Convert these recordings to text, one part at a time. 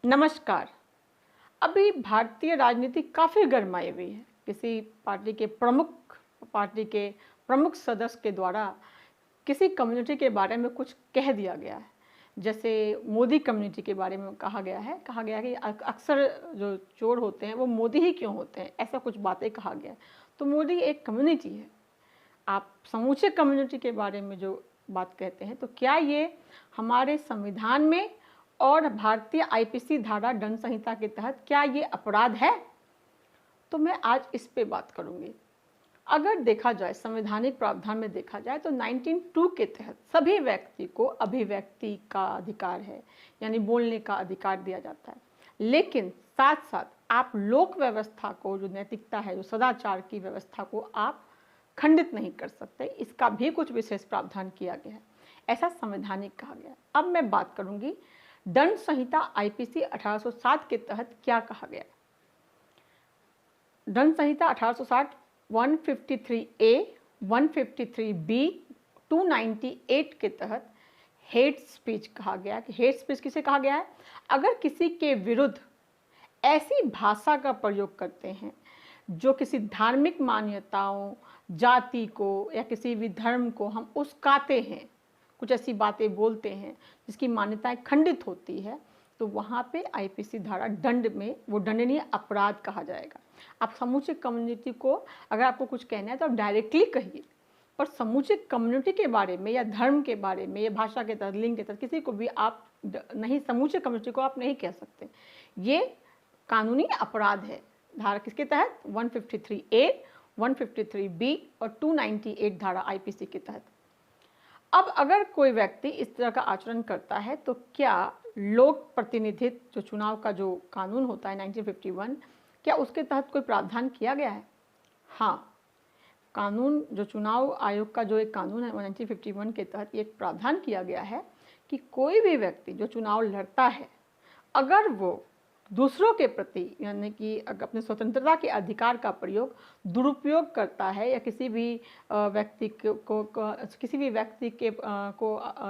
नमस्कार। अभी भारतीय राजनीति काफ़ी गरमाई हुई है। किसी पार्टी के प्रमुख सदस्य के द्वारा किसी कम्युनिटी के बारे में कुछ कह दिया गया है। जैसे मोदी कम्युनिटी के बारे में कहा गया है कि अक्सर जो चोर होते हैं वो मोदी ही क्यों होते हैं, ऐसा कुछ बातें कहा गया है। तो मोदी एक कम्युनिटी है। आप समूचे कम्युनिटी के बारे में जो बात कहते हैं, तो क्या ये हमारे संविधान में और भारतीय आईपीसी धारा दंड संहिता के तहत क्या ये अपराध है? तो मैं आज इस पे बात करूंगी। अगर देखा जाए, संवैधानिक प्रावधान में देखा जाए तो 1902 के तहत सभी व्यक्ति को अभिव्यक्ति का अधिकार है, यानी बोलने का अधिकार दिया जाता है। लेकिन साथ साथ आप लोक व्यवस्था को, जो नैतिकता है, जो सदाचार की व्यवस्था को आप खंडित नहीं कर सकते। इसका भी कुछ विशेष प्रावधान किया गया है, ऐसा संवैधानिक कहा गया है। अब मैं बात करूंगी दंड संहिता आईपीसी 1860 के तहत क्या कहा गया। दंड संहिता 1860 153A, 153B, 298 के तहत हेट स्पीच कहा गया। कि हेट स्पीच किसे कहा गया है? अगर किसी के विरुद्ध ऐसी भाषा का प्रयोग करते हैं जो किसी धार्मिक मान्यताओं, जाति को या किसी भी धर्म को हम उस्काते हैं, कुछ ऐसी बातें बोलते हैं जिसकी मान्यताएं खंडित होती है, तो वहाँ पे आईपीसी धारा दंड में वो दंडनीय अपराध कहा जाएगा। आप समूचे कम्युनिटी को अगर आपको कुछ कहना है तो आप डायरेक्टली कहिए, पर समूचे कम्युनिटी के बारे में या धर्म के बारे में या भाषा के तहत, लिंग के तहत किसी को भी आप नहीं, समूचे कम्युनिटी को आप नहीं कह सकते। ये कानूनी अपराध है। धारा किसके तहत? 153A, 153B और 298 धारा आईपीसी के तहत। अब अगर कोई व्यक्ति इस तरह का आचरण करता है तो क्या लोक प्रतिनिधित्व, जो चुनाव का जो कानून होता है 1951, क्या उसके तहत कोई प्रावधान किया गया है? हाँ, कानून, जो चुनाव आयोग का जो एक कानून है 1951 के तहत ये प्रावधान किया गया है कि कोई भी व्यक्ति जो चुनाव लड़ता है, अगर वो दूसरों के प्रति, यानी कि अपने स्वतंत्रता के अधिकार का प्रयोग दुरुपयोग करता है या किसी भी व्यक्ति को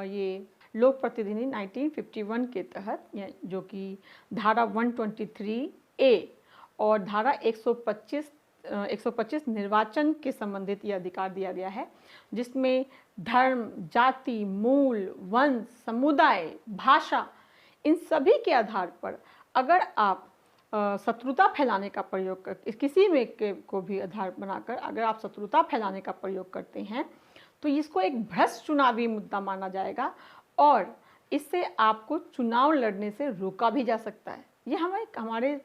ये लोक प्रतिनिधि 1951 के तहत, जो कि धारा 123A और धारा 125 निर्वाचन के संबंधित ये अधिकार दिया गया है, जिसमें धर्म, जाति, मूल, वंश, समुदाय, भाषा, इन सभी के आधार पर अगर आप शत्रुता फैलाने का प्रयोग कर, किसी में को भी आधार बनाकर अगर आप शत्रुता फैलाने का प्रयोग करते हैं, तो इसको एक भ्रष्ट चुनावी मुद्दा माना जाएगा और इससे आपको चुनाव लड़ने से रोका भी जा सकता है। ये हमारे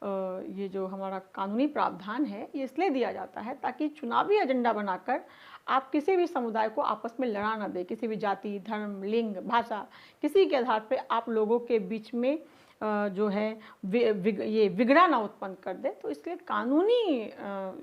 जो हमारा कानूनी प्रावधान है, ये इसलिए दिया जाता है ताकि चुनावी एजेंडा बनाकर आप किसी भी समुदाय को आपस में लड़ा ना दे। किसी भी जाति, धर्म, लिंग, भाषा, किसी के आधार पे आप लोगों के बीच में जो है ये विगड़ा ना उत्पन्न कर दे। तो इसलिए कानूनी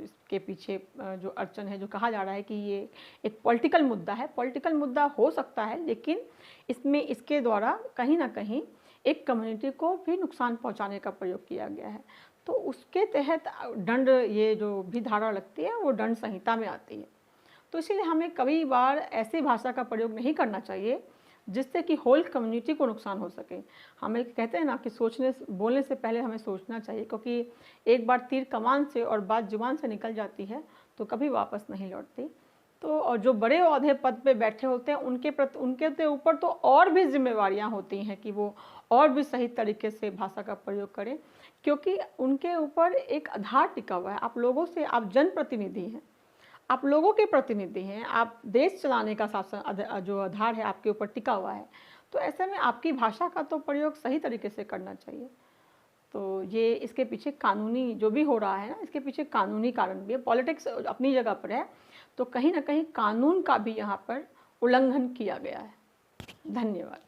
इसके पीछे जो अड़चन है, जो कहा जा रहा है कि ये एक पॉलिटिकल मुद्दा है। पॉलिटिकल मुद्दा हो सकता है, लेकिन इसके द्वारा कहीं ना कहीं एक कम्युनिटी को भी नुकसान पहुंचाने का प्रयोग किया गया है। तो उसके तहत दंड, ये जो भी धारा लगती है वो दंड संहिता में आती है। तो इसीलिए हमें कई बार ऐसी भाषा का प्रयोग नहीं करना चाहिए जिससे कि होल कम्युनिटी को नुकसान हो सके। हमें कहते हैं ना कि बोलने से पहले हमें सोचना चाहिए, क्योंकि एक बार तीर कमान से और बात जुबान से निकल जाती है तो कभी वापस नहीं लौटती। तो और जो बड़े ओहदे पद पे बैठे होते हैं उनके ऊपर तो और भी जिम्मेवारियां होती हैं कि वो और भी सही तरीके से भाषा का प्रयोग करें, क्योंकि उनके ऊपर एक आधार टिका हुआ है। आप लोगों से, आप जनप्रतिनिधि हैं, आप लोगों के प्रतिनिधि हैं, आप देश चलाने का शासन जो आधार है आपके ऊपर टिका हुआ है। तो ऐसे में आपकी भाषा का तो प्रयोग सही तरीके से करना चाहिए। तो ये इसके पीछे कानूनी जो भी हो रहा है ना, इसके पीछे कानूनी कारण भी है। पॉलिटिक्स अपनी जगह पर है, तो कहीं ना कहीं कानून का भी यहाँ पर उल्लंघन किया गया है। धन्यवाद।